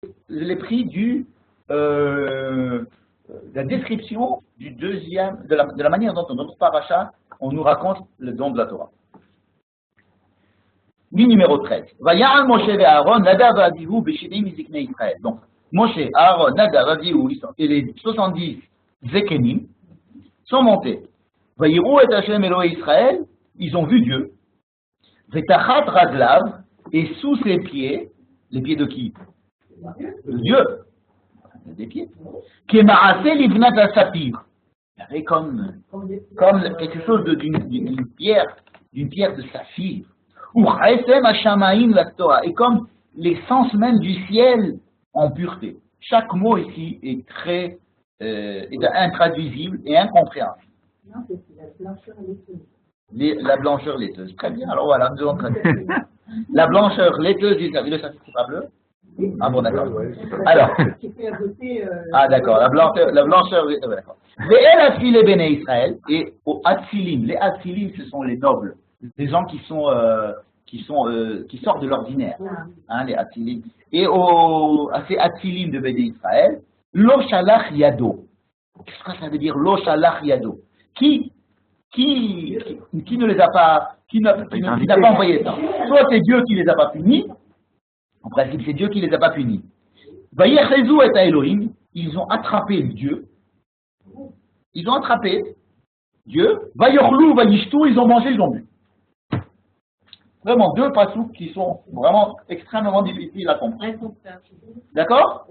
je l'ai pris la description du deuxième, de la manière dont dans notre paracha, on nous raconte le don de la Torah. Numéro 13. Vaya'al Moshe et Aaron, Nadav et Avihu, Beshinim Ziknei Israël. Donc, Moshe, Aaron, Nadav, Avihu et les 70 Zekenim sont montés. Vayiru et Hashem Elohei Israël, ils ont vu Dieu. Vetachat Raglav, et sous ses pieds, les pieds de qui? De Dieu. Des pieds. Kema'ase Livnat Asapir. Il y avait comme quelque chose d'une pierre de saphir. Ou Chesem Hashamaim la Torah. Et comme l'essence même du ciel en pureté. Chaque mot ici est très est intraduisible et incompréhensible. Non, c'est la blancheur laiteuse. La blancheur laiteuse. Très bien. Alors voilà, nous allons traduire. La blancheur laiteuse du saphir. Le saphir, c'est pas bleu? Ah bon, d'accord. Alors. Ah d'accord, la blancheur, d'accord. Les El et Béné Israël, et aux Hatzilim. Les Hatzilim, ce sont les nobles, les gens qui sortent de l'ordinaire, hein, les Hatzilim. Et à ces Hatzilim de Béné Israël, Lo Shalach Yado. Qu'est-ce que ça veut dire Lo Shalach Yado? Qui ne les a pas, qui n'a pas envoyé ça? Soit c'est Dieu qui les a pas punis. En principe, c'est Dieu qui les a pas punis. Vayechezu et Elohim, ils ont attrapé Dieu. Ils ont attrapé Dieu. Vayorlu, Vayishtu, ils ont mangé, ils ont bu. Vraiment, deux passouk qui sont vraiment extrêmement difficiles à comprendre. D'accord?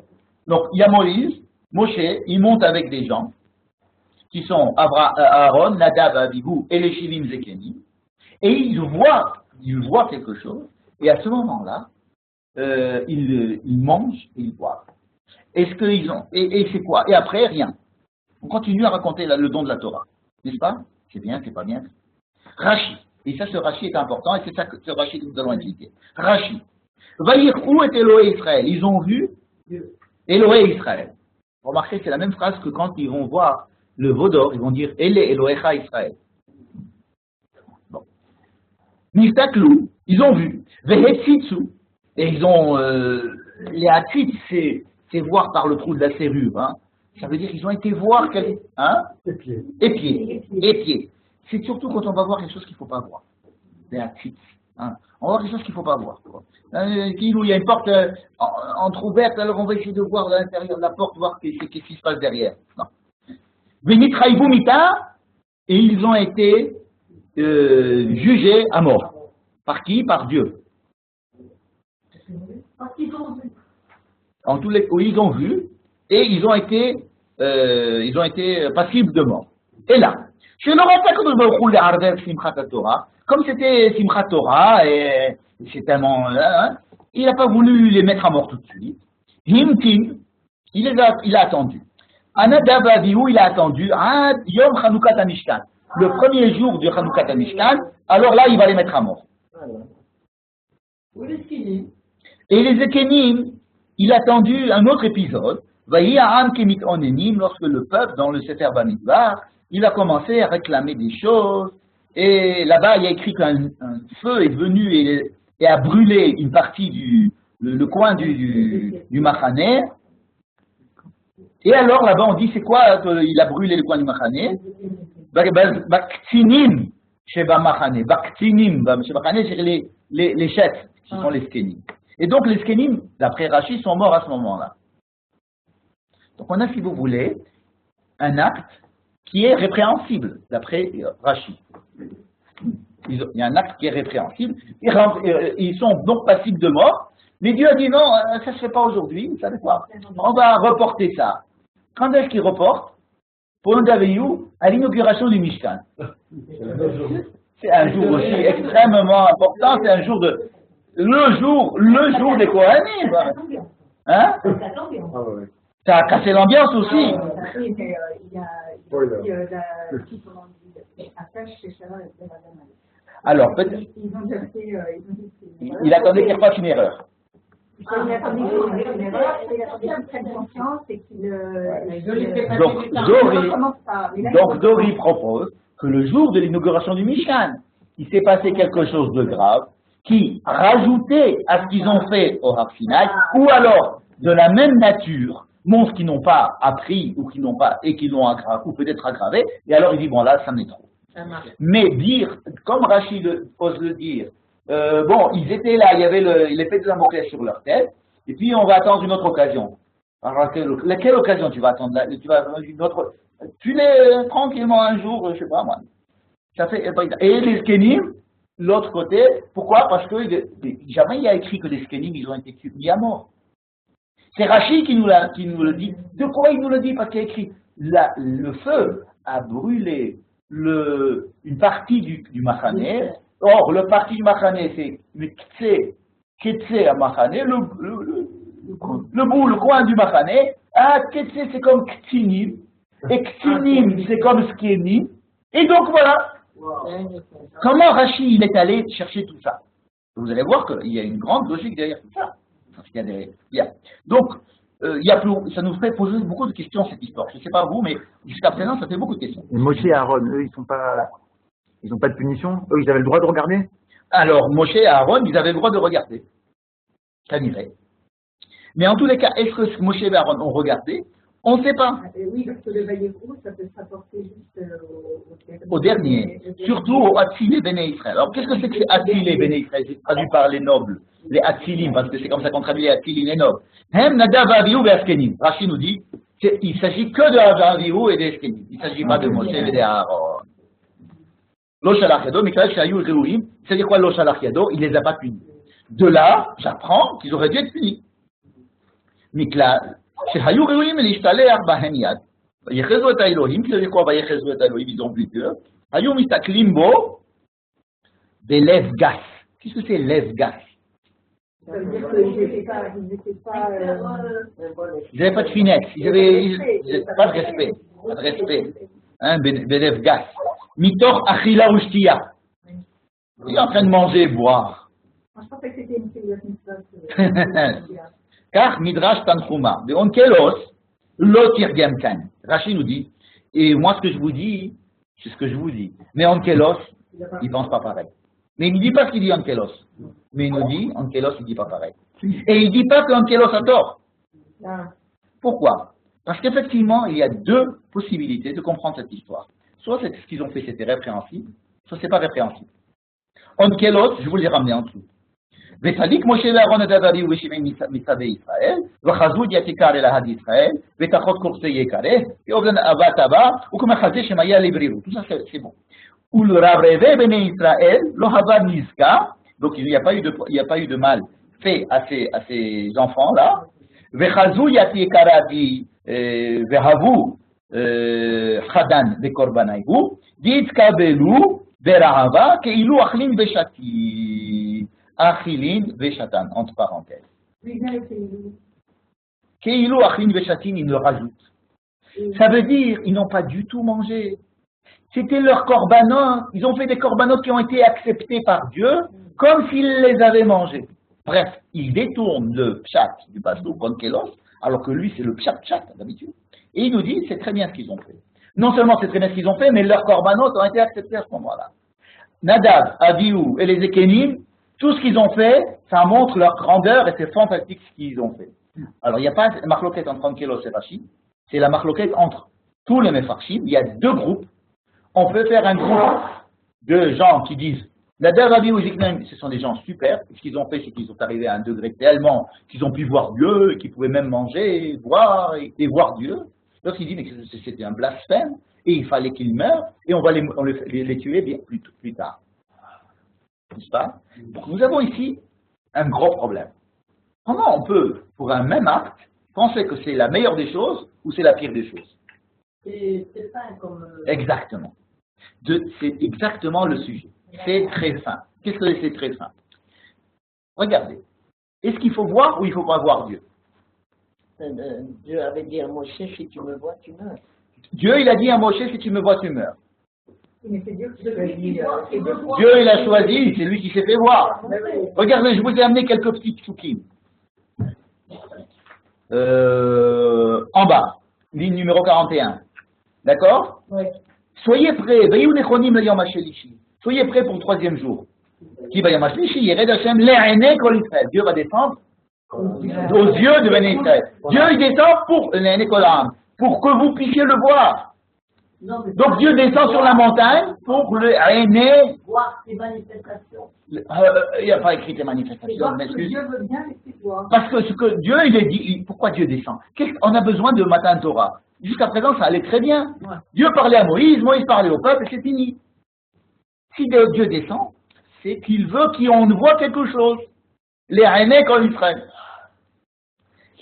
Donc, il y a Moshe, il monte avec des gens qui sont Aaron, Nadav, Avihu et les Shivim Zekeni. Et ils voient quelque chose. Et à ce moment-là, ils mangent et ils boivent. Est-ce qu'ils ont et c'est quoi? Et après rien. On continue à raconter le don de la Torah, n'est-ce pas? C'est bien, c'est pas bien. Rashi. Et ça, ce Rashi est important et c'est ça que ce Rashi que nous allons étudier. Rashi. Vayirou et Elohei Israël. Ils ont vu Elohei Israël. Remarquez, c'est la même phrase que quand ils vont voir le Vaudor, ils vont dire Ele Elohecha Israël. Bon. Nistaklou, ils ont vu. Vehetzitsu. Et ils ont, les hatzit, c'est voir par le trou de la serrure. Hein. Ça veut dire qu'ils ont été voir hein? Épier. C'est surtout quand on va voir quelque chose qu'il ne faut pas voir. Les hatzit. Hein. On va voir quelque chose qu'il ne faut pas voir. Il y a une porte entrouverte, alors on va essayer de voir à l'intérieur de la porte, voir qu'est-ce qui se passe derrière. Venitraïbou mita, et ils ont été jugés à mort. Par qui? Par Dieu. En tous les cas, ils ont vu et ils ont été passibles de mort. Et là, comme c'était Simchat Torah et c'est tellement, il n'a pas voulu les mettre à mort tout de suite. Himtin, il a attendu. Anadav Avihu, il a attendu Yom Chanoukat HaMishkan, le premier jour de Chanoukat HaMishkan. Alors là, il va les mettre à mort. Et les Zekenim, il a attendu un autre épisode. Lorsque le peuple, dans le Sefer Bamidbar, il a commencé à réclamer des choses. Et là-bas, il y a écrit qu'un feu est venu et a brûlé une partie le coin du Machané. Et alors, là-bas, on dit, c'est quoi il a brûlé le coin du Machané? Baktinim, Sheba Machané. Baktinim, Sheba Machané, c'est les chefs, qui sont les Skenim. Et donc les Skenim, d'après Rashi, sont morts à ce moment-là. Donc on a, si vous voulez, un acte qui est répréhensible, d'après Rashi. Il y a un acte qui est répréhensible, ils sont donc passibles de mort, mais Dieu a dit non, ça ne se fait pas aujourd'hui, vous savez quoi? On va reporter ça. Quand est-ce qu'il reporte? Pour un Daveillou, à l'inauguration du Mishkan. C'est un jour aussi extrêmement important, c'est un jour le jour des Kohanim. Hein? Ça a cassé l'ambiance aussi. Alors, peut-être. Il attendait qu'il fasse une erreur. Donc Dori propose que le jour de l'inauguration du Mishkan, il s'est passé quelque chose de grave qui rajoutait à ce qu'ils ont fait au Har Sinaï, ou alors de la même nature montrent qu'ils n'ont pas appris ou qu'ils n'ont pas et qu'ils l'ont aggravé ou peut-être aggravé, et alors il dit bon là ça m'est trop. Mais dire, comme Rachid ose le dire, bon ils étaient là, il y avait l'épée de Damoclès sur leur tête, et puis on va attendre une autre occasion. Alors quelle occasion tu vas attendre là? Tu vas attendre une autre. Tu les tranquillement un jour, je sais pas moi. Ça fait, et les Skenim, l'autre côté, pourquoi? Parce que jamais il y a écrit que les Skenim ils ont été mis à mort. C'est Rachid qui nous le dit. De quoi il nous le dit? Parce qu'il y a écrit le feu a brûlé une partie du Machané. Or, le parti du Machané, c'est le Ketse à Machané, le bout, le coin du Machané. Ah, Ketse, c'est comme Ktinim. Et Ktinim, c'est comme Skenim. Et donc, voilà. Comment Rachid il est allé chercher tout ça? Vous allez voir qu'il y a une grande logique derrière tout ça. Donc, ça nous fait poser beaucoup de questions cette histoire. Je ne sais pas vous, mais jusqu'à présent, ça fait beaucoup de questions. Et Moshe et Aaron, eux, ils n'ont pas de punition? Eux, ils avaient le droit de regarder? Alors, Moshe et Aaron, ils avaient le droit de regarder. Ça irait. Mais en tous les cas, est-ce que Moshe et Aaron ont regardé? On ne sait pas. Oui, parce que le Vaïevrou, ça peut se rapporter juste au dernier. Surtout au Atzilé Béné Israël. Alors, qu'est-ce que c'est que ces Atzilé Béné Israël? C'est traduit par les nobles, les Atzilim, parce que c'est comme ça qu'on traduit les Atzilim, les nobles. Hem Nadav Avihu et Askenim. Rachid nous dit, il s'agit que de Avihu et d'Askenim. Il ne s'agit pas de Moshe et d'Aaron. Lo Shalach Yado, Mikhaël Shayu Reuim, c'est-à-dire quoi Lo Shalach Yado? Il ne les a pas punis. De là, j'apprends qu'ils auraient dû être punis. Miklal. שהיו ראויים להשתלח בהם יד, ויחזו את האלוהים, זה quoi ויחזו את האלוהים, ils ont plus peur, היו מסתכלים בו בלב גס. Qu'est-ce que c'est lève gaz? Ça veut dire qu'ils n'étaient pas... Ils n'avaient pas de finesse, ils n'avaient pas de respect. Pas de respect. Hein, bélève gaz. Mitor achila ushtiya. Il est en train de manger et boire. Je pensais que c'était une civilisation. Car Midrash Tanchuma, de Onkelos, l'Otirgem Kan. Rachid nous dit, et moi ce que je vous dis, c'est ce que je vous dis. Mais Onkelos, il ne pense pas pareil. Mais il ne dit pas ce qu'il dit Onkelos. Mais il nous dit, Onkelos, il ne dit pas pareil. Et il ne dit pas qu'Onkelos a tort. Pourquoi? Parce qu'effectivement, il y a deux possibilités de comprendre cette histoire. Soit ce qu'ils ont fait, c'était répréhensible, soit ce n'est pas répréhensible. Onkelos, je vous l'ai ramené en dessous. וצדיק משה ואהרון נדב ואביהו ושמעי מצווה ישראל, וחזו את יקר אל ההד ישראל, ותחות קורסי יקרה, ואובדן אהבת אבא, וכמחזה שמיה לברירות. Tout ça, c'est bon. ולרברבי בני ישראל, לא הווה נזקה, donc il n'y a pas eu de mal fait à ces enfants-là, וחזו את יקרתי, והבו חדן בקורבניהו, והתקבלו ברעבה, כאילו אכלים ושתים. Achilin Veshatan, entre parenthèses. Keilou Achilin Veshatin, il le rajoute. Ça veut dire ils n'ont pas du tout mangé. C'était leur korbanot. Ils ont fait des korbanot qui ont été acceptés par Dieu comme s'ils les avaient mangés. Bref, ils détournent le pshat du pastou Konkelos, alors que lui c'est le pshat d'habitude. Et il nous dit c'est très bien ce qu'ils ont fait. Non seulement c'est très bien ce qu'ils ont fait, mais leurs korbanot ont été acceptés à ce moment-là. Nadav, Avihu et les Ekenim, tout ce qu'ils ont fait, ça montre leur grandeur et c'est fantastique ce qu'ils ont fait. Alors, il n'y a pas la marloquette entre Onkelos et Rachid, c'est la marloquette entre tous les Mefarshim. Il y a deux groupes. On peut faire un groupe de gens qui disent la Darabi ou Ziknem, ce sont des gens super. Ce qu'ils ont fait, c'est qu'ils sont arrivés à un degré tellement qu'ils ont pu voir Dieu, qu'ils pouvaient même manger, boire et voir Dieu. Donc, ils disent que c'était un blasphème et il fallait qu'ils meurent et on va les tuer bien plus tard. N'est-ce pas? Donc nous avons ici un gros problème. Comment on peut, pour un même acte, penser que c'est la meilleure des choses ou c'est la pire des choses? C'est ça comme... Exactement. C'est exactement le sujet. C'est très simple. Qu'est-ce que c'est très simple? Regardez. Est-ce qu'il faut voir ou il ne faut pas voir Dieu? Dieu avait dit à Moshe, si tu me vois, tu meurs. Dieu, il a dit à Moshe, si tu me vois, tu meurs. Mais c'est Dieu qui choisit. Dieu, il a choisi, c'est lui qui s'est fait voir. Regardez, je vous ai amené quelques petits tchoukim. En bas, ligne numéro 41. D'accord? Oui. Soyez prêts. Soyez prêts pour le troisième jour. Dieu va descendre aux yeux de Béné Israël. Dieu, il descend pour que vous puissiez le voir. Donc Dieu descend sur la montagne pour le aîné. Voir ses manifestations. Il n'y a pas écrit les manifestations, m'excuse. Dieu veut bien les voir. Parce que ce que Dieu, il est dit, pourquoi Dieu descend? On a besoin de Matan Torah. Jusqu'à présent, ça allait très bien. Ouais. Dieu parlait à Moïse, Moïse parlait au peuple, et c'est fini. Si Dieu descend, c'est qu'il veut qu'on voit quelque chose. Les aînés en Israël.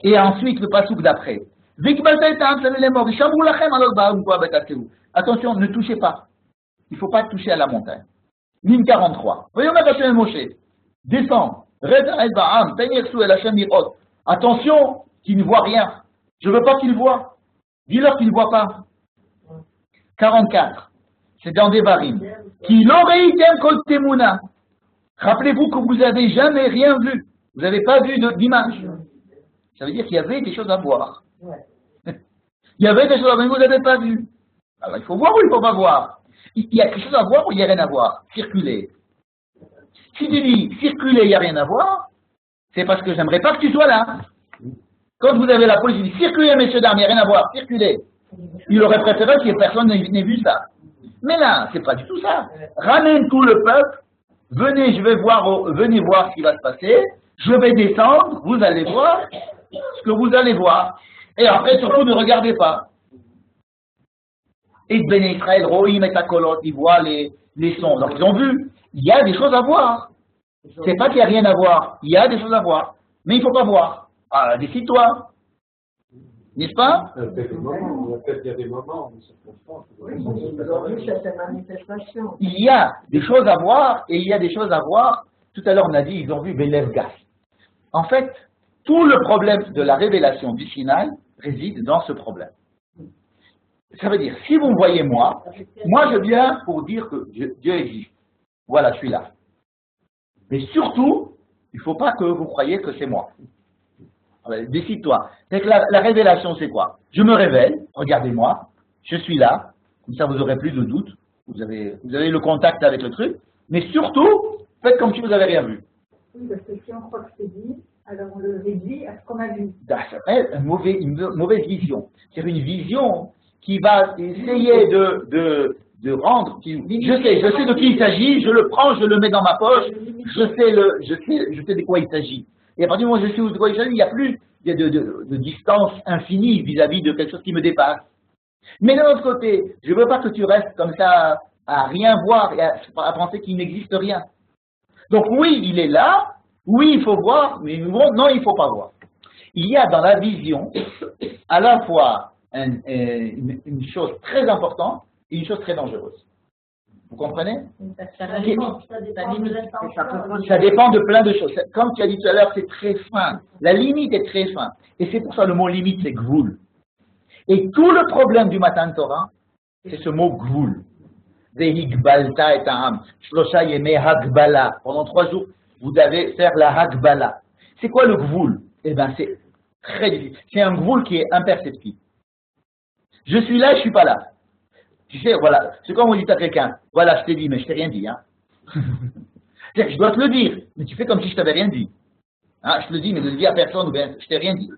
Et ensuite, le passouk d'après. Attention, ne touchez pas. Il ne faut pas toucher à la montagne. Ligne 43. Voyons maintenant Moshe. Descends. Attention, qu'il ne voit rien. Je ne veux pas qu'il voit. Dis-leur qu'il ne voit pas. 44. C'est dans Devarim. Qui l'aurait kol temuna. Rappelez-vous que vous n'avez jamais rien vu. Vous n'avez pas vu d'image. Ça veut dire qu'il y avait des choses à voir. Il y avait des choses à voir, mais vous n'avez pas vu. Alors il faut voir ou il ne faut pas voir. Il y a quelque chose à voir ou il n'y a rien à voir. Circuler. Si tu dis circuler, il n'y a rien à voir, c'est parce que j'aimerais pas que tu sois là. Quand vous avez la police, il dit circulez, messieurs dames, il n'y a rien à voir, circulez. Il aurait préféré que personne n'ait vu ça. Mais là, c'est pas du tout ça. Ramène tout le peuple, venez, venez voir ce qui va se passer, je vais descendre, vous allez voir ce que vous allez voir. Et après, surtout, ne regardez pas. Et Béné Israël, Rohim et Takolot, ils voient les sons. Donc ils ont vu, il y a des choses à voir. C'est pas qu'il n'y a rien à voir, il y a des choses à voir. Mais il ne faut pas voir. Ah, décide-toi. N'est-ce pas? Il y a des moments où il y a des choses à voir et il y a des choses à voir. Tout à l'heure, on a dit, ils ont vu Belev Gas. En fait, tout le problème de la révélation du Sinaï réside dans ce problème. Ça veut dire, si vous me voyez moi je viens pour dire que Dieu existe. Voilà, je suis là. Mais surtout, il ne faut pas que vous croyiez que c'est moi. Décide-toi. La révélation, c'est quoi? Je me révèle, regardez-moi, je suis là, comme ça vous n'aurez plus de doute, vous avez le contact avec le truc, mais surtout, faites comme si vous n'avez rien vu. Oui, parce que si on croit que c'est dit, alors on le réduit à ce qu'on a vu. Ça s'appelle une mauvaise vision. C'est une vision qui va essayer de rendre. Je sais de qui il s'agit, je le prends, je le mets dans ma poche, je sais de quoi il s'agit. Et à partir du moment où je sais de quoi il s'agit, il n'y a plus de distance infinie vis-à-vis de quelque chose qui me dépasse. Mais d'un autre côté, je ne veux pas que tu restes comme ça à rien voir et à penser qu'il n'existe rien. Donc oui, il est là, oui, il faut voir, mais non, il ne faut pas voir. Il y a dans la vision à la fois une chose très importante et une chose très dangereuse. Vous comprenez? Ça dépend de plein de choses. Comme tu as dit tout à l'heure, c'est très fin. La limite est très fin. Et c'est pour ça le mot limite, c'est gvoul. Et tout le problème du Matan Torah, c'est ce mot gvoul. Vehigbalta et ta'am. Shlosha yeme hagbala. Pendant 3 jours, vous devez faire la hagbala. C'est quoi le gvoul? Eh bien, c'est très difficile. C'est un gvoul qui est imperceptible. Je suis là, je ne suis pas là. Tu sais, voilà, c'est comme on dit à quelqu'un, voilà, je t'ai dit, mais je t'ai rien dit. Hein. Je dois te le dire, mais tu fais comme si je t'avais rien dit. Hein, je te le dis, mais je le dis à personne, ou bien je t'ai rien dit.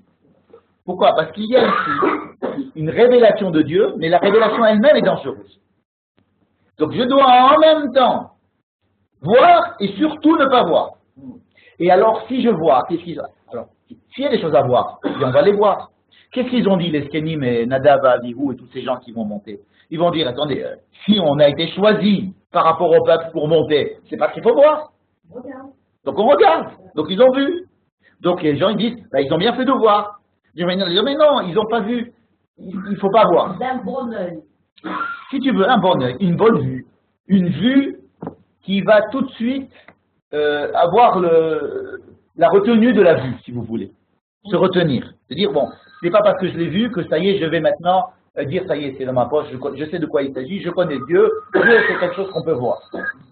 Pourquoi? Parce qu'il y a ici une révélation de Dieu, mais la révélation elle-même est dangereuse. Donc je dois en même temps voir et surtout ne pas voir. Et alors, si je vois, qu'est-ce qu'ils ont? Alors, s'il y a des choses à voir, on va les voir. Qu'est-ce qu'ils ont dit, les Skenim et Nadav, Avihu et tous ces gens qui vont monter? Ils vont dire, attendez, si on a été choisi par rapport au peuple pour monter, c'est parce qu'il faut voir. Donc on regarde. Donc ils ont vu. Donc les gens ils disent, bah, ils ont bien fait de voir. Ils disent, mais non, ils n'ont pas vu. Il ne faut pas voir. D'un bon œil. Si tu veux, un bon œil, une bonne vue. Une vue qui va tout de suite avoir la retenue de la vue, si vous voulez. Se retenir. C'est-à-dire, bon, c'est pas parce que je l'ai vu que ça y est, je vais maintenant dire ça y est, c'est dans ma poche, je sais de quoi il s'agit, je connais Dieu, Dieu c'est quelque chose qu'on peut voir.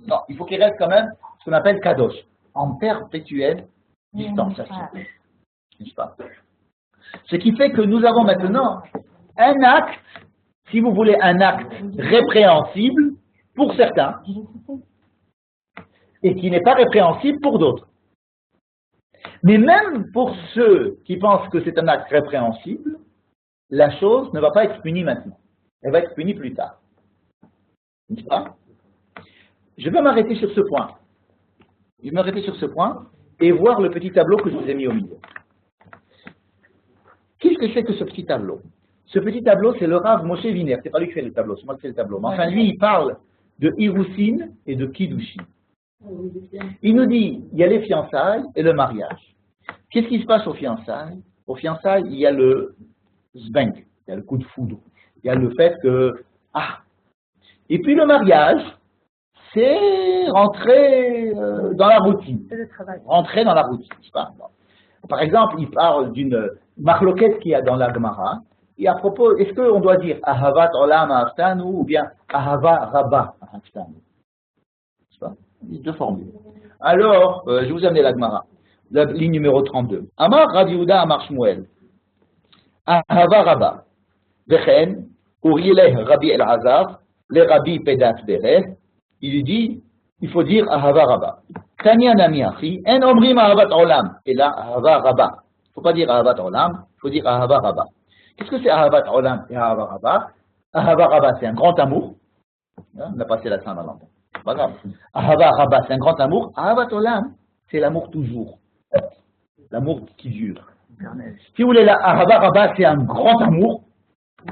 Non, il faut qu'il reste quand même ce qu'on appelle kadosh, en perpétuelle distanciation. N'est-ce pas? Ce qui fait que nous avons maintenant un acte, si vous voulez, un acte répréhensible pour certains, et qui n'est pas répréhensible pour d'autres. Mais même pour ceux qui pensent que c'est un acte répréhensible, la chose ne va pas être punie maintenant. Elle va être punie plus tard. N'est-ce pas? Je vais m'arrêter sur ce point. Je vais m'arrêter sur ce point et voir le petit tableau que je vous ai mis au milieu. Qu'est-ce que c'est que ce petit tableau? Ce petit tableau, c'est le Rav Moshe Wiener. C'est pas lui qui fait le tableau, c'est moi qui fais le tableau. Mais enfin, lui, il parle de Hirousin et de Kiddushin. Il nous dit, il y a les fiançailles et le mariage. Qu'est-ce qui se passe aux fiançailles? Aux fiançailles, il y a le zbeng, il y a le coup de foudre. Il y a le fait que, Et puis le mariage, c'est rentrer dans la routine. C'est le travail. Rentrer dans la routine, je sais pas. Par exemple, il parle d'une marloquette qu'il y a dans la Gemara. Et à propos, est-ce qu'on doit dire Ahavat Olam Ahaftanu ou bien Ahava Rabba Ahaftanu? Je sais pas. Il y a deux formules. Alors, je vous amène la Gemara. La ligne numéro 32. Amar Rav Yehuda Amar Shmuel. Ahava Rabba. Vechen, Urieleh Rabbi El-Azar, le Rabbi Pedat Bereh. Il dit, il faut dire Ahava Rabba. Tanya Nami Achi, En Omrim Ahavat Olam. Et là, Ahava Rabba. Il ne faut pas dire Ahavat Olam, il faut dire Ahava Rabba. Qu'est-ce que c'est Ahavat Olam et Ahava Rabba? Ahava Rabba, c'est un grand amour. On a passé la Saint-Valentin. C'est pas grave. Ahava Rabba, c'est un grand amour. Ahavat Olam, c'est l'amour toujours. L'amour qui dure. Si vous voulez, la Ahava Rabba, c'est un grand amour,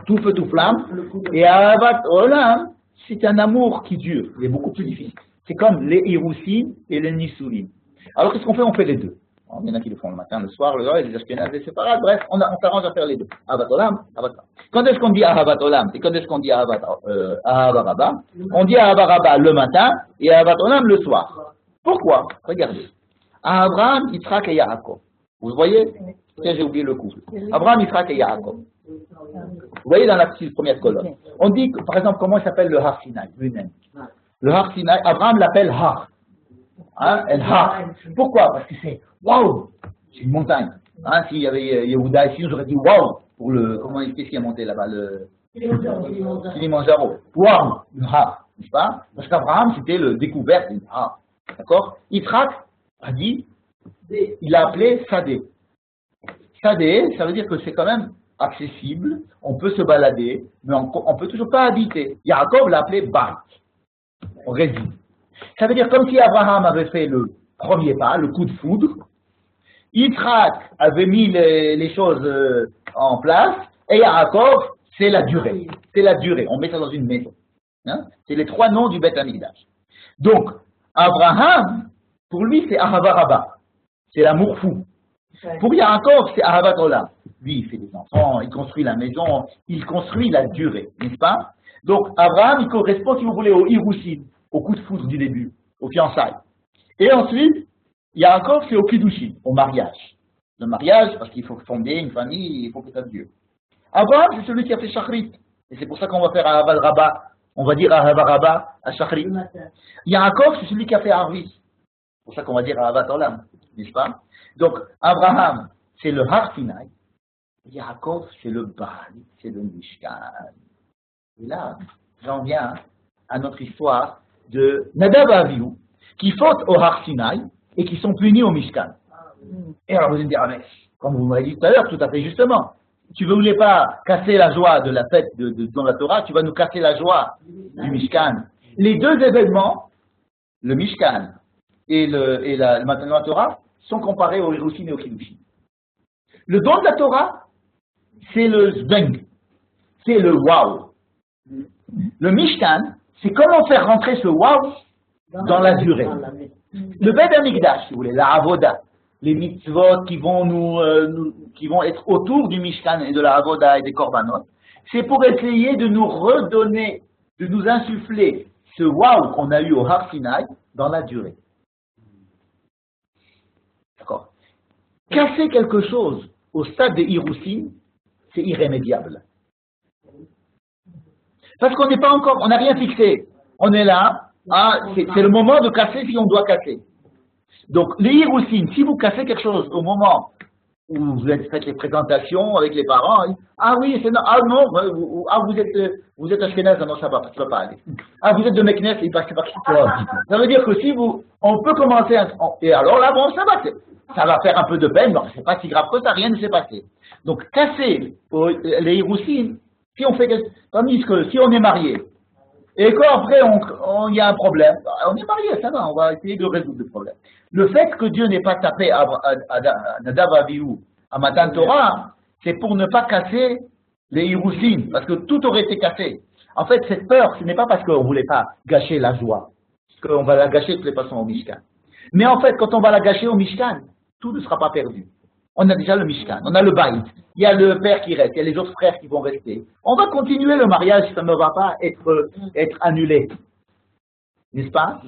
tout feu, tout flamme. Et Ahavat Olam, c'est un amour qui dure. Il est beaucoup plus difficile. C'est comme les Hirousin et les Nisurim. Alors, qu'est-ce qu'on fait? On fait les deux. Il y en a qui le font le matin, le soir, le soir, et les Ashkenazes, c'est séparés. Bref, on s'arrange à faire les deux. Ahavat Olam, Ahavat Rabba. Quand est-ce qu'on dit Ahavat Olam et quand est-ce qu'on dit Ahava Rabba? On dit Ahava Rabba le matin et Ahavat Olam le soir. Pourquoi? Regardez. Abraham, Yitzhak et Yaakov. Vous voyez? Tiens, j'ai oublié le couple. Abraham, Yitzhak et Yaakov. Vous voyez dans la première colonne. On dit, par exemple, comment il s'appelle le Har Sinai lui-même. Le Har Sinai, Abraham l'appelle Har. El Har. Pourquoi? Parce que c'est waouh, c'est une montagne. S'il y avait Yehuda ici, j'aurais dit waouh pour le. Qu'est-ce qui a monté là-bas? Le Kilimanjaro. Waouh, le Har, n'est-ce pas? Parce qu'Abraham, c'était le découverte du Har. D'accord? Yitzhak a dit, il a appelé Sadeh. Sadeh, ça veut dire que c'est quand même accessible, on peut se balader, mais on ne peut toujours pas habiter. Yaakov l'a appelé Bait. On réside. Ça veut dire comme si Abraham avait fait le premier pas, le coup de foudre, Yitzhak avait mis les choses en place, et Yaakov, c'est la durée. C'est la durée. On met ça dans une maison. C'est les trois noms du Beth Amikdash. Donc, Abraham, pour lui, c'est Ahava Rabba. C'est l'amour fou. Pour Yaakov, c'est Ahavat Olam. Lui, il fait des enfants, il construit la maison, il construit la durée, n'est-ce pas? Donc, Abraham, il correspond, si vous voulez, au Hirousin, au coup de foudre du début, aux fiançailles. Et ensuite, Yaakov, c'est au Kiddushin, au mariage. Le mariage, parce qu'il faut fonder une famille, il faut que ça dure. Abraham, c'est celui qui a fait Shachrit. Et c'est pour ça qu'on va faire Ahavat Rabba. On va dire Ahava Rabba à Shachrit. Yaakov, c'est celui qui a fait Arvis. C'est pour ça qu'on va dire Ahavat Olam, n'est-ce pas? Donc, Abraham, c'est le Har Sinai. Yaakov, c'est le Baal, c'est le Mishkan. Et là, j'en viens à notre histoire de Nadav et Avihu, qui fautent au Har Sinai et qui sont punis au Mishkan. Et alors vous allez me dire, mais, comme vous m'avez dit tout à l'heure, tout à fait justement, tu ne voulais pas casser la joie de la fête dans la Torah, tu vas nous casser la joie du Mishkan. Les deux événements, le Mishkan et maintenant la Torah, sont comparés au Hirousin et au Kiddushin. Le don de la Torah, c'est le Zbeng, c'est le Waouh. Le Mishkan, c'est comment faire rentrer ce Waouh dans la durée. Le Beth Amikdash, si vous voulez, la Avoda, les mitzvot qui vont être autour du Mishkan et de la Avoda et des Korbanot, c'est pour essayer de nous redonner, de nous insuffler ce Waouh qu'on a eu au Har Sinai dans la durée. D'accord. Casser quelque chose au stade de Hirousin, c'est irrémédiable. Parce qu'on n'est pas encore, on n'a rien fixé. On est là, c'est le moment de casser si on doit casser. Donc, les Hirousin, si vous cassez quelque chose au moment où vous faites les présentations avec les parents, oui, c'est non, vous êtes Ashkenaz, non, ça va pas aller. Vous êtes de Meknes, il passe pas. Ça veut dire que si on peut commencer, et alors là, bon, ça va, Ça va faire un peu de peine, mais c'est pas si grave que ça, rien ne s'est passé. Donc, casser les Hirousines, si on fait tandis que si on est marié, et qu'après il y a un problème, on est marié, ça va, on va essayer de résoudre le problème. Le fait que Dieu n'ait pas tapé à Nadav Avihu, à Matan Torah, c'est pour ne pas casser les Hirousines, parce que tout aurait été cassé. En fait, cette peur, ce n'est pas parce qu'on ne voulait pas gâcher la joie, qu'on va la gâcher de toutes les façons au Mishkan. Mais en fait, quand on va la gâcher au Mishkan, tout ne sera pas perdu. On a déjà le Mishkan, on a le Baït, il y a le père qui reste, il y a les autres frères qui vont rester. On va continuer le mariage, ça ne va pas être annulé. N'est-ce pas?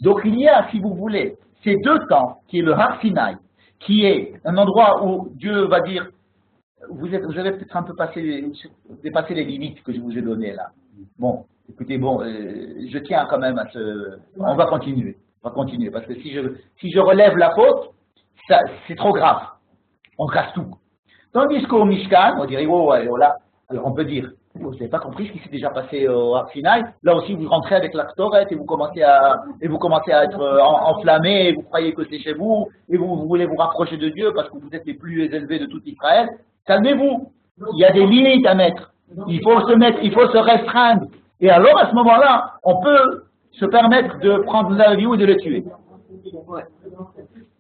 Donc il y a, si vous voulez, ces deux temps, qui est le Har Sinai, qui est un endroit où Dieu va dire, vous avez peut-être un peu dépassé les limites que je vous ai données là. Bon, écoutez, je tiens quand même à on va continuer, parce que si je relève la faute, c'est trop grave. On casse tout. Tandis qu'au Mishkan, on dirait, oh, là, alors on peut dire, vous n'avez pas compris ce qui s'est déjà passé au Har Sinai. Là aussi, vous rentrez avec la Ktoret et vous commencez à être enflammé, et vous croyez que c'est chez vous, et vous voulez vous rapprocher de Dieu parce que vous êtes les plus élevés de tout Israël. Calmez-vous. Il y a des limites à mettre. Il faut se restreindre. Et alors, à ce moment-là, on peut se permettre de prendre la vie ou de le tuer.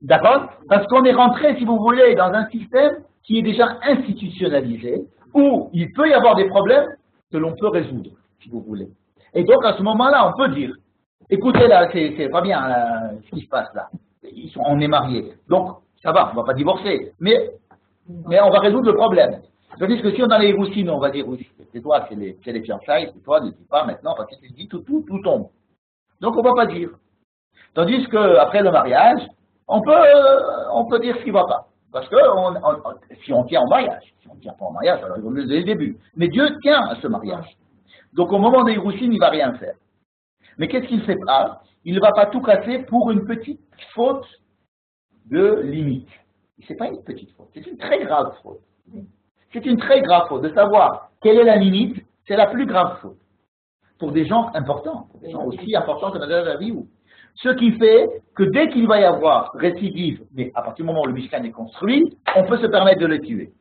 D'accord? Parce qu'on est rentré, si vous voulez, dans un système qui est déjà institutionnalisé, où il peut y avoir des problèmes que l'on peut résoudre, si vous voulez. Et donc, à ce moment-là, on peut dire, écoutez, là, c'est pas bien là, ce qui se passe là. On est mariés. Donc, ça va, on va pas divorcer. Mais on va résoudre le problème. Tandis que si on a les Hirousines, on va dire, oui, c'est toi, c'est les fiançailles, c'est toi, ne dis pas maintenant, parce que si tu dis, tout tombe. Donc, on va pas dire. Tandis qu'après le mariage, on peut dire ce qui ne va pas. Parce que si on tient au mariage, si on ne tient pas au mariage, alors il vaut mieux dès le début. Mais Dieu tient à ce mariage. Donc au moment des Hirousines, il ne va rien faire. Mais qu'est-ce qu'il ne fait pas? Il ne va pas tout casser pour une petite faute de limite. Ce n'est pas une petite faute, c'est une très grave faute. C'est une très grave faute. De savoir quelle est la limite, c'est la plus grave faute. Pour des gens importants, pour des gens aussi importants que Nadav Avihu. Ce qui fait que dès qu'il va y avoir récidive, mais à partir du moment où le Mishkan est construit, on peut se permettre de le tuer.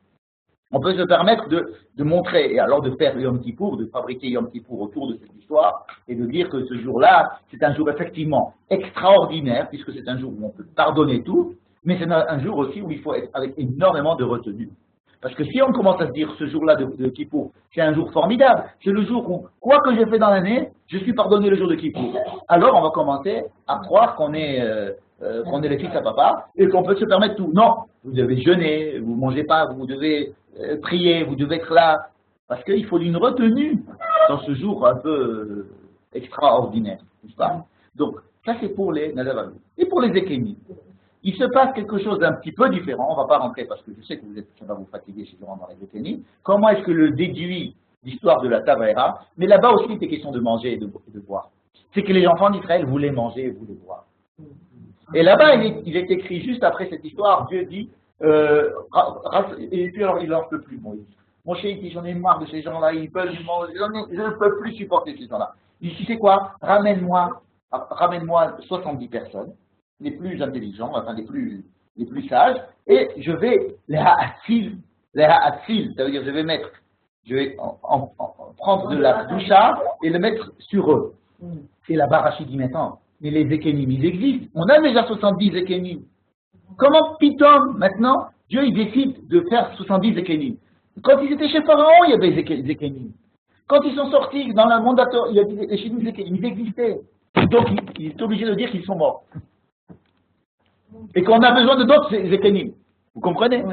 On peut se permettre de montrer, et alors de faire Yom Kippour, de fabriquer Yom Kippour autour de cette histoire, et de dire que ce jour-là, c'est un jour effectivement extraordinaire, puisque c'est un jour où on peut pardonner tout, mais c'est un jour aussi où il faut être avec énormément de retenue. Parce que si on commence à se dire ce jour-là de Kippour, c'est un jour formidable, c'est le jour où, quoi que j'ai fait dans l'année, je suis pardonné le jour de Kippour. Alors on va commencer à croire qu'on est les fils à papa et qu'on peut se permettre tout. Non, vous devez jeûner, vous ne mangez pas, vous devez prier, vous devez être là. Parce qu'il faut une retenue dans ce jour un peu extraordinaire, n'est-ce pas? Donc, ça c'est pour les Nadav Avihu. Et pour les Ékénis, il se passe quelque chose d'un petit peu différent. On ne va pas rentrer parce que je sais que ça va vous fatiguer si je rentre dans les Ékénis. Comment est-ce que le déduit l'histoire de la Tavaïra? Mais là-bas aussi, il était question de manger et de boire. C'est que les enfants d'Israël voulaient manger et voulaient boire. Et là-bas, il est écrit juste après cette histoire, Dieu dit, et puis alors il n'en peut plus, Moïse. Mon chéri dit, j'en ai marre de ces gens-là, ils veulent manger, je ne peux plus supporter ces gens-là. Il dit, tu sais quoi, ramène-moi 70 personnes, les plus intelligents, enfin les plus sages, et je vais les ha'atzil, ça veut dire je vais prendre de la doucha et le mettre sur eux. Et là-bas, Rachid dit maintenant, mais les Ékénim, ils existent. On a déjà 70 Ékénim. Comment Pitom, maintenant, Dieu il décide de faire 70 Ékénim? Quand ils étaient chez Pharaon, il y avait des Ékénim. Quand ils sont sortis dans le monde, il y avait chez nous des Ékénim, ils existaient. Donc il est obligé de dire qu'ils sont morts. Et qu'on a besoin de d'autres Ékénim. Vous comprenez?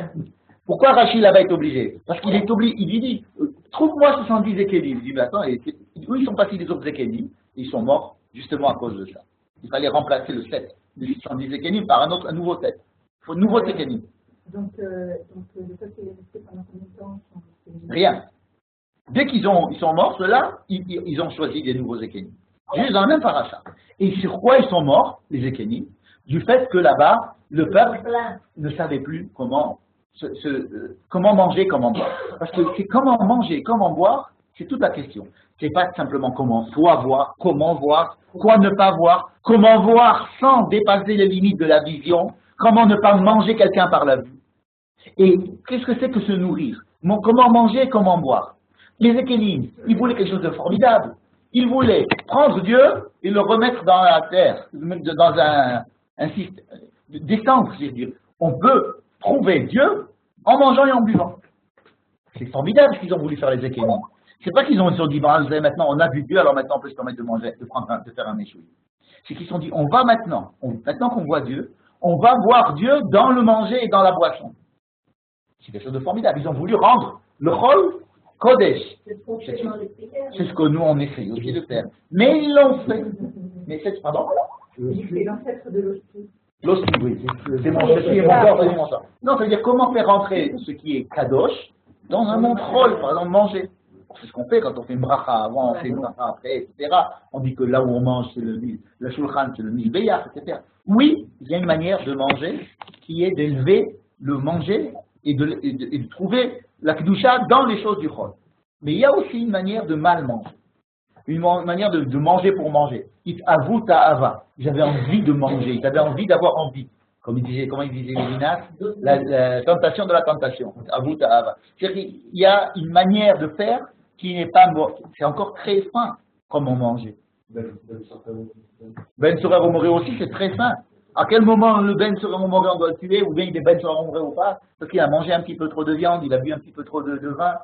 Pourquoi Rachid là-bas est obligé? Parce qu'il est obligé, il dit, trouve-moi 70 Ékénim. Il dit, mais attends, où ils sont passés les autres Ékénim? Ils sont morts justement à cause de ça. Il fallait remplacer le 7 de 70 Ékénim par un nouveau 7. Il faut un nouveau Ékénim. Donc le peuple est resté pendant combien de temps? Rien. Dès qu'ils sont morts, ceux-là, ils ont choisi des nouveaux Ékénim. Juste dans le même paracha. Et sur quoi ils sont morts, les Ékénim? Du fait que là-bas, le peuple ne savait plus comment manger, comment boire. Parce que c'est comment manger, comment boire, c'est toute la question. C'est pas simplement comment voir, quoi ne pas voir, comment voir sans dépasser les limites de la vision, Comment ne pas manger quelqu'un par la vue? Et qu'est-ce que c'est que se nourrir? Comment manger, comment boire? Les Ékélim, ils voulaient quelque chose de formidable. Ils voulaient prendre Dieu et le remettre dans la terre, dans un système, descendre, je veux dire. On peut trouver Dieu en mangeant et en buvant. C'est formidable ce qu'ils ont voulu faire les Ékélim. C'est pas qu'ils ont dit, bon, maintenant on a vu Dieu, alors maintenant on peut se permettre de manger, de faire un échoui. C'est qu'ils se sont dit, on va maintenant qu'on voit Dieu, on va voir Dieu dans le manger et dans la boisson. C'est quelque chose de formidable. Ils ont voulu rendre le Chol Kodesh. C'est ce que nous on essaye aussi de faire. Mais ils l'ont fait. Mais c'est, pardon? C'est l'ancêtre de l'hostie. L'hostie, oui. C'est mon ceci et mon corps, c'est mon sang. Non, ça veut dire comment faire rentrer ce qui est Kadosh dans un monde Chol, par exemple manger. C'est ce qu'on fait quand on fait une bracha avant, on fait une bracha après, etc. On dit que là où on mange, c'est le shulchan, c'est le mizbeach, etc. Oui, il y a une manière de manger qui est d'élever le manger et de trouver la kedusha dans les choses du chol. Mais il y a aussi une manière de mal manger. Une manière de manger pour manger. It avu ta'ava. J'avais envie de manger, j'avais envie d'avoir envie. Comment il disait Lévinas, la tentation de la tentation. Avu ta'ava. C'est-à-dire qu'il y a une manière de faire qui n'est pas mort. C'est encore très fin, comment manger. Ben Sorer Omoré aussi, c'est très fin. À quel moment le Ben Sorer Omoré on doit le tuer, ou bien il est Ben Sorer Omoré ou pas, parce qu'il a mangé un petit peu trop de viande, il a bu un petit peu trop de vin.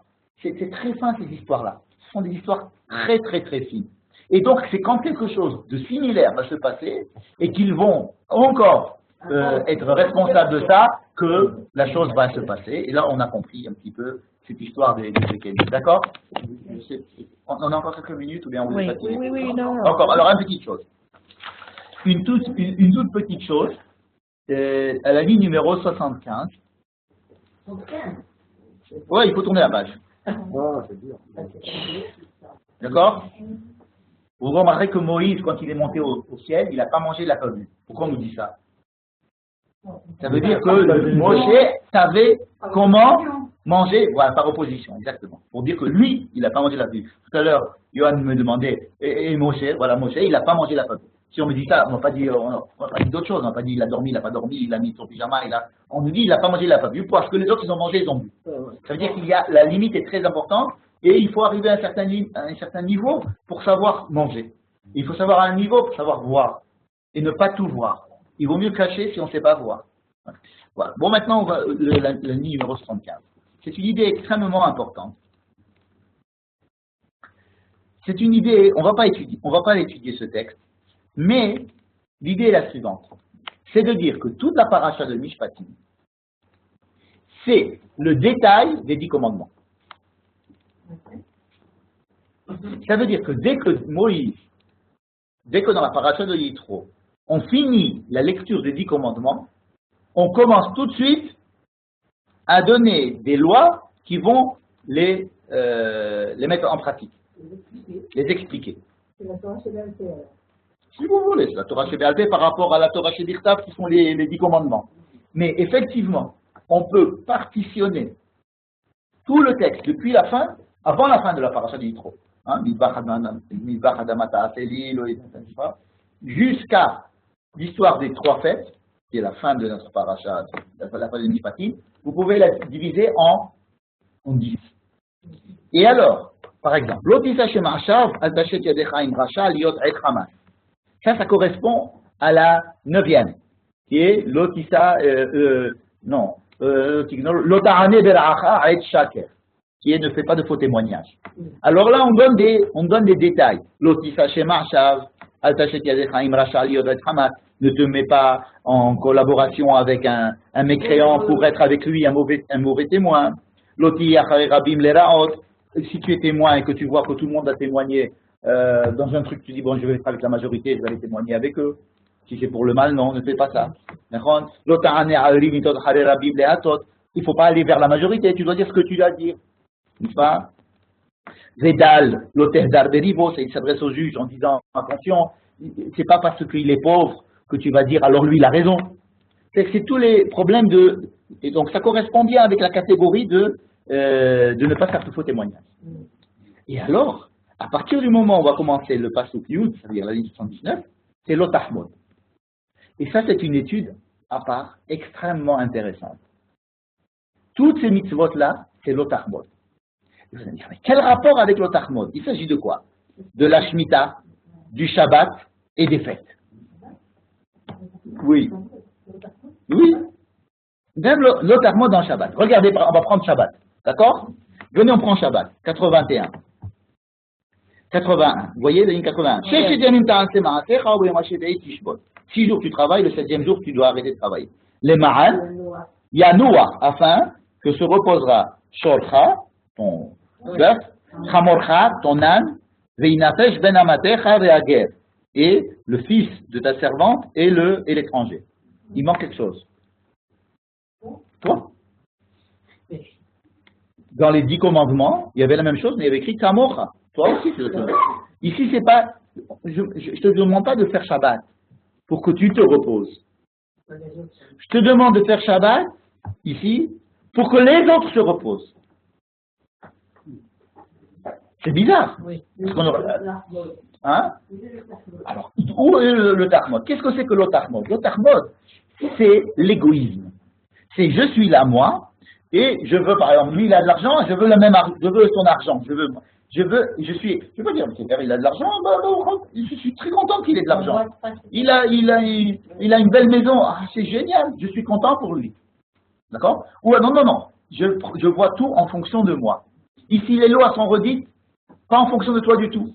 C'est très fin ces histoires-là. Ce sont des histoires très très très fines. Et donc c'est quand quelque chose de similaire va se passer, et qu'ils vont encore être responsables de ça, que la chose va se passer. Et là on a compris un petit peu cette histoire des Ékélim. D'accord? On a encore quelques minutes ou bien on vous fatigué? Oui, non. Encore, alors une petite chose. Une toute petite chose, à la ligne numéro 75. Ouais, il faut tourner la page. C'est dur. D'accord? Vous remarquerez que Moïse, quand il est monté au ciel, il n'a pas mangé la pomme. Pourquoi on nous dit ça? Ça veut dire que Moshe savait comment manger, voilà, par opposition, exactement. Pour dire que lui, il n'a pas mangé la pomme. Tout à l'heure, Johan me demandait, et Moshe, voilà, Moshe, il n'a pas mangé la pomme. Si on me dit ça, on ne va pas dire d'autres choses, on va pas dire il a dormi, il n'a pas dormi, il a mis son pyjama, on nous dit il n'a pas mangé la pomme. Parce que les autres, ils ont mangé, ils ont bu. Ça veut dire qu'il y a, la limite est très importante, et il faut arriver à un certain niveau pour savoir manger. Il faut savoir à un niveau pour savoir voir, et ne pas tout voir. Il vaut mieux cacher si on ne sait pas voir. Voilà. Bon, maintenant, on va la ligne numéro 75. C'est une idée extrêmement importante. C'est une idée, on ne va pas étudier ce texte, mais l'idée est la suivante. C'est de dire que toute la paracha de Mishpatim, c'est le détail des 10 commandements. Ça veut dire que dès que dans la paracha de Yitro, on finit la lecture des 10 commandements, on commence tout de suite à donner des lois qui vont les mettre en pratique, les expliquer. C'est la Torah chez Béalpé. Si vous voulez, c'est la Torah chez Béalpé par rapport à la Torah chez Birtav qui sont les 10 commandements. Mais effectivement, on peut partitionner tout le texte depuis la fin, avant la fin de la paracha de Yitro, jusqu'à l'histoire des 3 fêtes, qui est la fin de notre paracha, la fin de Mishpatim. Vous pouvez la diviser en 10. Et alors, par exemple, ça correspond à la 9e, qui est qui est ne fait pas de faux témoignages. Alors là, on donne des détails. Ne te mets pas en collaboration avec un mécréant pour être avec lui un mauvais témoin. Si tu es témoin et que tu vois que tout le monde a témoigné dans un truc, tu dis bon, je vais être avec la majorité, je vais aller témoigner avec eux. Si c'est pour le mal, non, ne fais pas ça. Il ne faut pas aller vers la majorité, tu dois dire ce que tu dois dire. N'est-ce pas? Vedal, l'hôtel d'Arberivo, il s'adresse au juge en disant attention, c'est pas parce qu'il est pauvre que tu vas dire alors lui il a raison. C'est tous les problèmes et donc ça correspond bien avec la catégorie de ne pas faire de faux témoignages. Et alors, à partir du moment où on va commencer le Pasuk Yud, c'est-à-dire la ligne 79, c'est l'Otahmod. Et ça c'est une étude à part, extrêmement intéressante. Toutes ces mitzvot-là, c'est l'otachmod. Vous allez me dire, mais quel rapport avec l'otachmod? Il s'agit de quoi? De la Shemitah, du Shabbat et des fêtes. Oui. Oui. Même l'otachmod dans Shabbat. Regardez, on va prendre Shabbat. D'accord? Venez, on prend Shabbat. 81. 81. Vous voyez, la ligne 81. 6 jours tu travailles, le 7e jour tu dois arrêter de travailler. Les Ma'an, il y a Noah, afin que se reposera Shorcha, ton bœuf, Chamorcha, ton âne, Veinapesh ben Amatecha ve'ager, et le fils de ta servante et l'étranger. Il manque quelque chose. Toi? Dans les 10 commandements, il y avait la même chose, mais il y avait écrit Chamorcha. Toi aussi, c'est le cas. Ici, c'est pas, je te demande pas de faire Shabbat pour que tu te reposes. Je te demande de faire Shabbat, ici, pour que les autres se reposent. C'est bizarre. Oui. Hein? Alors, où est le Tarmod? Qu'est-ce que c'est que l'Otarmod? L'Otarmod, c'est l'égoïsme. C'est je suis là, moi, et je veux, par exemple, lui, il a de l'argent, je veux le même argent, je veux son argent, je veux pas dire, monsieur Père, il a de l'argent, je suis très content qu'il ait de l'argent. Il a une belle maison, ah, c'est génial, je suis content pour lui. D'accord? Ou non, je vois tout en fonction de moi. Ici, les lois sont redites, pas en fonction de toi du tout.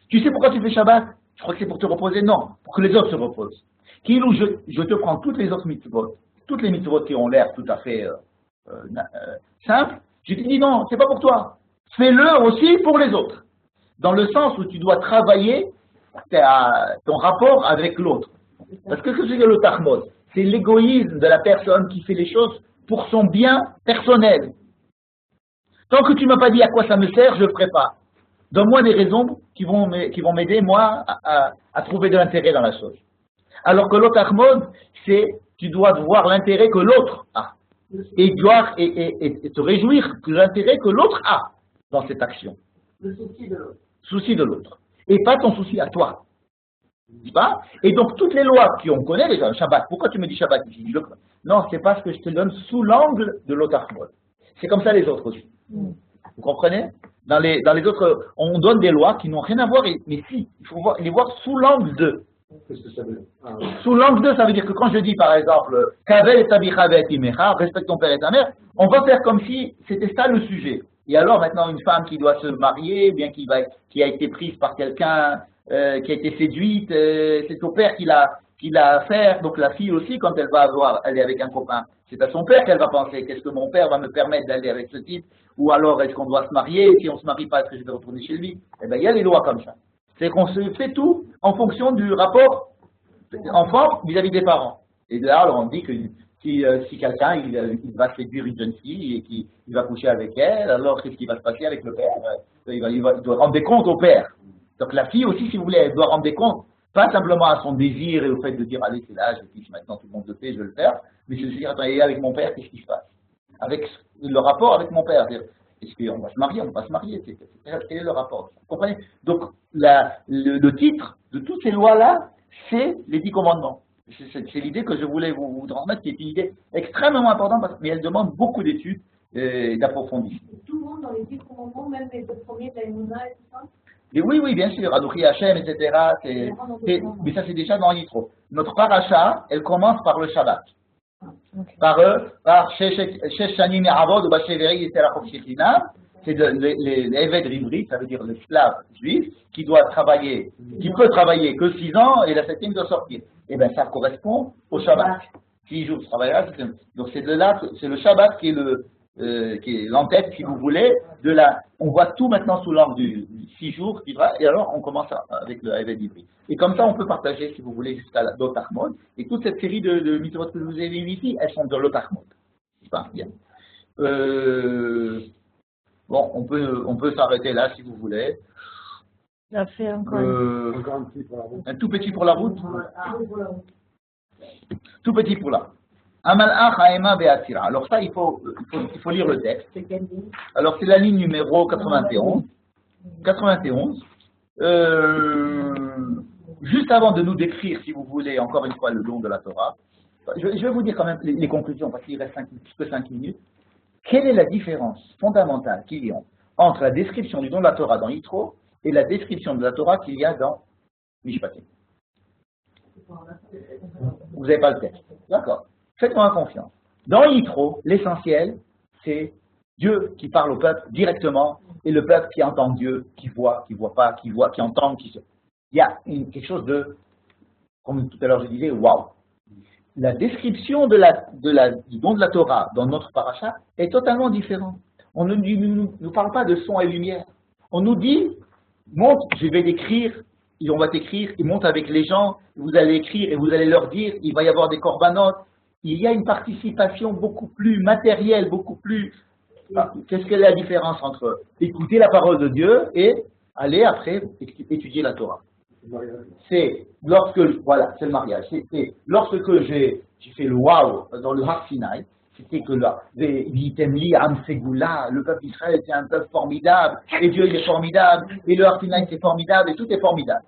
Tu sais pourquoi tu fais Shabbat? Je crois que c'est pour te reposer? Non, pour que les autres se reposent. Qu'il je te prends toutes les autres mitzvot, toutes les mitzvot qui ont l'air tout à fait simples, je te dis non, c'est pas pour toi. Fais-le aussi pour les autres. Dans le sens où tu dois travailler ton rapport avec l'autre. Parce que ce que c'est que le Tarmod? C'est l'égoïsme de la personne qui fait les choses pour son bien personnel. Tant que tu ne m'as pas dit à quoi ça me sert, je ne le ferai pas. Donne-moi des raisons qui vont m'aider, moi, à trouver de l'intérêt dans la chose. Alors que l'Otarmod, c'est tu dois voir l'intérêt que l'autre a. Et te réjouir de l'intérêt que l'autre a dans cette action. Le souci de l'autre. Souci de l'autre. Et pas ton souci à toi. N'est-ce pas? Et donc, toutes les lois qu'on connaît déjà, Shabbat, pourquoi tu me dis Shabbat ici? Non, c'est parce que je te donne sous l'angle de l'Otarmod. C'est comme ça les autres aussi. Vous comprenez? Dans les autres, on donne des lois qui n'ont rien à voir, mais si, il faut les voir sous l'angle de. Qu'est-ce que ça veut dire? Sous l'angle de, ça veut dire que quand je dis par exemple, Kavel et Tabicha Imecha, respecte ton père et ta mère, on va faire comme si c'était ça le sujet. Et alors maintenant, une femme qui doit se marier, bien qui a été prise par quelqu'un, qui a été séduite, c'est au père qui l'a à faire. Donc la fille aussi, quand elle va aller avec un copain, c'est à son père qu'elle va penser. Qu'est-ce que mon père va me permettre d'aller avec ce type? Ou alors est-ce qu'on doit se marier? Si on ne se marie pas, est-ce que je vais retourner chez lui? Eh bien, il y a les lois comme ça. C'est qu'on se fait tout en fonction du rapport enfant vis-à-vis des parents. Et là, alors on dit que si quelqu'un il va séduire une jeune fille et qu'il va coucher avec elle, alors qu'est-ce qui va se passer avec le père? Il doit rendre des comptes au père. Donc la fille aussi, si vous voulez, elle doit rendre des comptes, pas simplement à son désir et au fait de dire, allez, c'est l'âge, et puis maintenant tout le monde le fait, je vais le faire, mais je veux dire, attendez, avec mon père, qu'est-ce qui se passe? Avec le rapport avec mon père, c'est-à-dire, est-ce qu'on va se marier, on ne va pas se marier? Quel est le rapport? Vous comprenez? Donc, le titre de toutes ces lois-là, c'est les 10 commandements. C'est l'idée que je voulais vous transmettre, qui est une idée extrêmement importante, mais elle demande beaucoup d'études et d'approfondissement. Tout le monde dans les 10 commandements, même les deux premiers de la Emouna et tout ça? Et oui, bien sûr, Anouchi Hachem, etc. Mais ça, c'est déjà dans l'Yitro. Notre paracha, elle commence par le Shabbat. Par Shesh Shanim Yeravod ou Basheveri et Terachok Shechina. C'est les Eved Ribri, ça veut dire l'esclave juif, qui peut travailler que 6 ans et la 7e doit sortir. Et bien, ça correspond au Shabbat. 6 jours de travail. Donc c'est de là, c'est le Shabbat qui est l'entête, si vous voulez, on voit tout maintenant sous l'angle du 6 jours, et alors on commence avec le Eved Ribri. Et comme ça, on peut partager, si vous voulez, jusqu'à l'Otarmod. Et toute cette série de mitzvot que je vous ai mis ici, elles sont de l'Otarmod. C'est pas bien. Bon, on peut s'arrêter là si vous voulez. Ça fait encore un tout petit pour la route. Tout petit pour la route. Amal'ach ha'ema be'atira. Alors ça, il faut lire le texte. Alors c'est la ligne numéro 91. 91. Juste avant de nous décrire, si vous voulez, encore une fois, le don de la Torah, je vais vous dire quand même les conclusions, parce qu'il reste plus que 5 minutes. Quelle est la différence fondamentale qu'il y a entre la description du don de la Torah dans Yitro et la description de la Torah qu'il y a dans Mishpatim? Vous n'avez pas le texte. D'accord. Faites-moi confiance. Dans Yitro, l'essentiel, c'est Dieu qui parle au peuple directement et le peuple qui entend Dieu, qui voit pas, qui entend, Il y a quelque chose de, comme tout à l'heure je disais, waouh. La description du don de la Torah dans notre paracha est totalement différente. On ne nous parle pas de son et lumière. On nous dit, monte, je vais t'écrire, on va t'écrire, et monte avec les gens, vous allez écrire et vous allez leur dire, il va y avoir des corbanotes. Il y a une participation beaucoup plus matérielle, beaucoup plus... Qu'est-ce que la différence entre écouter la parole de Dieu et aller après étudier la Torah? C'est lorsque, voilà, c'est le mariage. C'est lorsque j'ai fait le wow dans le Har Sinai, c'était que là, le peuple d'Israël c'est un peuple formidable, et Dieu il est formidable, et le Har Sinai c'est formidable, et tout est formidable.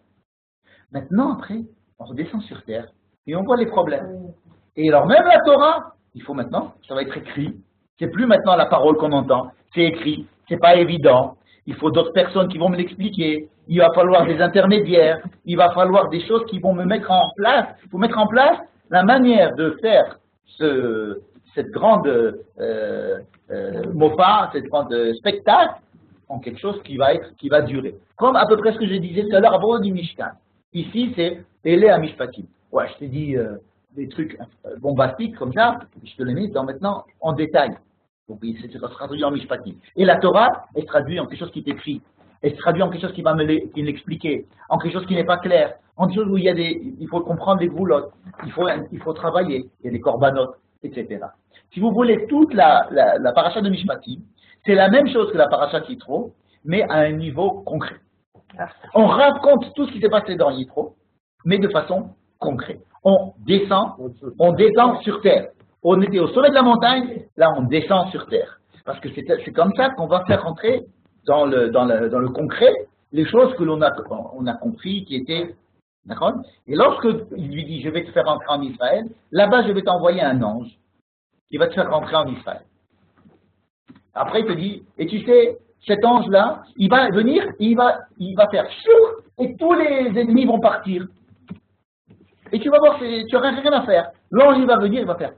Maintenant, après, on redescend sur terre, et on voit les problèmes. Et alors même la Torah, il faut maintenant, ça va être écrit, c'est plus maintenant la parole qu'on entend, c'est écrit, c'est pas évident, il faut d'autres personnes qui vont me l'expliquer, il va falloir des intermédiaires, il va falloir des choses qui vont me mettre en place, il faut mettre en place la manière de faire cette grande mofa, cette grande spectacle, en quelque chose qui va durer. Comme à peu près ce que je disais tout à l'heure à propos du Mishkan. Ici, c'est Elé à Mishpatim. Ouais, je t'ai dit des trucs bombastiques comme ça, je te les mets maintenant en détail. Donc, c'est traduit en Mishpatim. Et la Torah est traduite en quelque chose qui est écrit. Elle se traduit en quelque chose qui va me l'expliquer, en quelque chose qui n'est pas clair, en quelque chose où il faut comprendre les goulottes, il faut travailler, il y a des corbanotes, etc. Si vous voulez, toute la paracha de Mishpatim, c'est la même chose que la paracha de Yitro, mais à un niveau concret. On raconte tout ce qui s'est passé dans Yitro, mais de façon concrète. On descend sur terre. On était au sommet de la montagne, là on descend sur terre. Parce que c'est comme ça qu'on va faire rentrer dans le concret les choses que on a compris qui étaient, d'accord? Et lorsque il lui dit je vais te faire rentrer en Israël, là-bas je vais t'envoyer un ange qui va te faire rentrer en Israël. Après il te dit, et tu sais, cet ange-là, il va venir, il va faire chouk, et tous les ennemis vont partir. Et tu vas voir, tu n'auras rien à faire. L'ange il va venir, il va faire,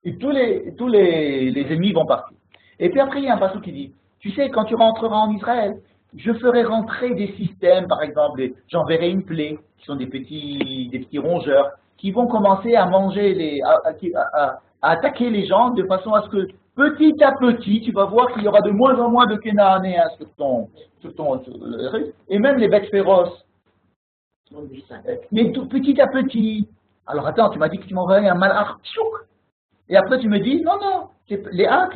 et tous les ennemis vont partir. Et puis après il y a un passage qui dit, tu sais, quand tu rentreras en Israël, je ferai rentrer des systèmes, par exemple, j'enverrai une plaie, qui sont des petits rongeurs, qui vont commencer à manger, à attaquer les gens de façon à ce que, petit à petit, tu vas voir qu'il y aura de moins en moins de Kénaanéens et même les bêtes féroces. Mais tout petit à petit. Alors attends, tu m'as dit que tu m'enverrais un malach, tchouk. Et après tu me dis, non, c'est les hâtes.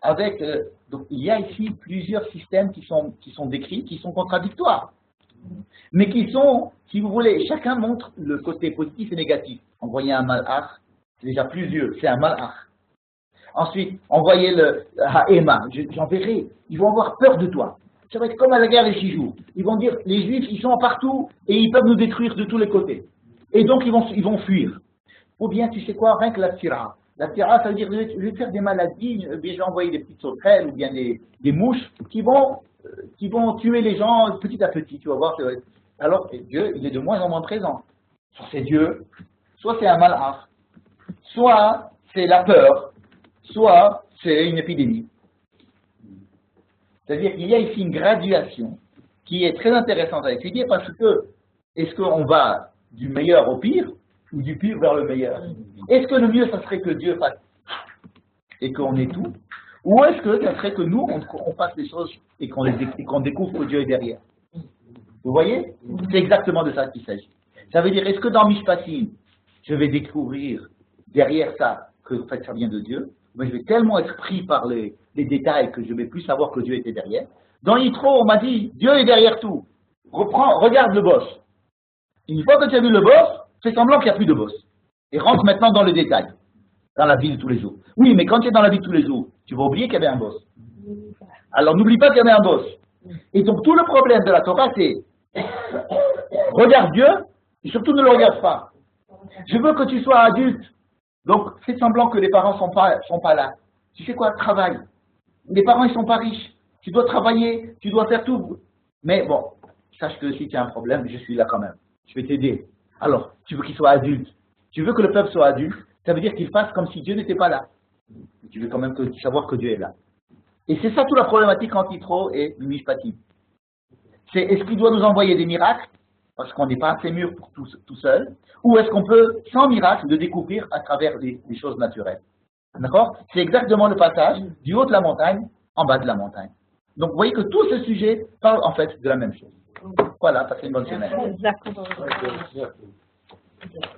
Avec, donc il y a ici plusieurs systèmes qui sont décrits, qui sont contradictoires. Mais qui sont, si vous voulez, chacun montre le côté positif et négatif. Envoyer un malach, c'est déjà plus vieux, c'est un malach. Ensuite, envoyer le Haéma, j'enverrai, ils vont avoir peur de toi. Ça va être comme à la guerre des 6 jours. Ils vont dire, les Juifs, ils sont partout et ils peuvent nous détruire de tous les côtés. Et donc, ils vont fuir. Ou bien, tu sais quoi, rien que la tira. La tira, ça veut dire, je vais faire des maladies, je vais envoyer des petites sauterelles ou bien des mouches qui vont tuer les gens petit à petit, tu vas voir. Alors, Dieu, il est de moins en moins présent. Soit c'est Dieu, soit c'est un malach, soit c'est la peur, soit c'est une épidémie. C'est-à-dire qu'il y a ici une graduation qui est très intéressante à étudier parce que, est-ce qu'on va du meilleur au pire ou du pire vers le meilleur? Est-ce que le mieux, ça serait que Dieu fasse et qu'on ait tout? Ou est-ce que ça serait que nous, on fasse les choses et qu'on découvre que Dieu est derrière? Vous voyez? C'est exactement de ça qu'il s'agit. Ça veut dire, est-ce que dans Mishpatim, je vais découvrir derrière ça que en fait, ça vient de Dieu? Mais je vais tellement être pris par les détails que je ne vais plus savoir que Dieu était derrière. Dans Yitro, on m'a dit, Dieu est derrière tout. Regarde le boss. Une fois que tu as vu le boss, fais semblant qu'il n'y a plus de boss. Et rentre maintenant dans le détail, dans la vie de tous les jours. Oui, mais quand tu es dans la vie de tous les jours, tu vas oublier qu'il y avait un boss. Alors n'oublie pas qu'il y avait un boss. Et donc tout le problème de la Torah, c'est regarde Dieu, et surtout ne le regarde pas. Je veux que tu sois adulte. Donc, fais semblant que les parents sont pas là. Tu sais quoi? Travaille. Les parents, ils sont pas riches. Tu dois travailler, tu dois faire tout. Mais bon, sache que si tu as un problème, je suis là quand même. Je vais t'aider. Alors, tu veux qu'il soit adulte. Tu veux que le peuple soit adulte, ça veut dire qu'il fasse comme si Dieu n'était pas là. Tu veux quand même savoir que Dieu est là. Et c'est ça toute la problématique entre Yitro et Mishpatim. C'est est-ce qu'il doit nous envoyer des miracles, parce qu'on n'est pas assez mûr pour tout seul, ou est-ce qu'on peut, sans miracle, le découvrir à travers les choses naturelles. D'accord? C'est exactement le passage du haut de la montagne en bas de la montagne. Donc vous voyez que tout ce sujet parle en fait de la même chose. Voilà, passez une bonne semaine. Exactement. Merci.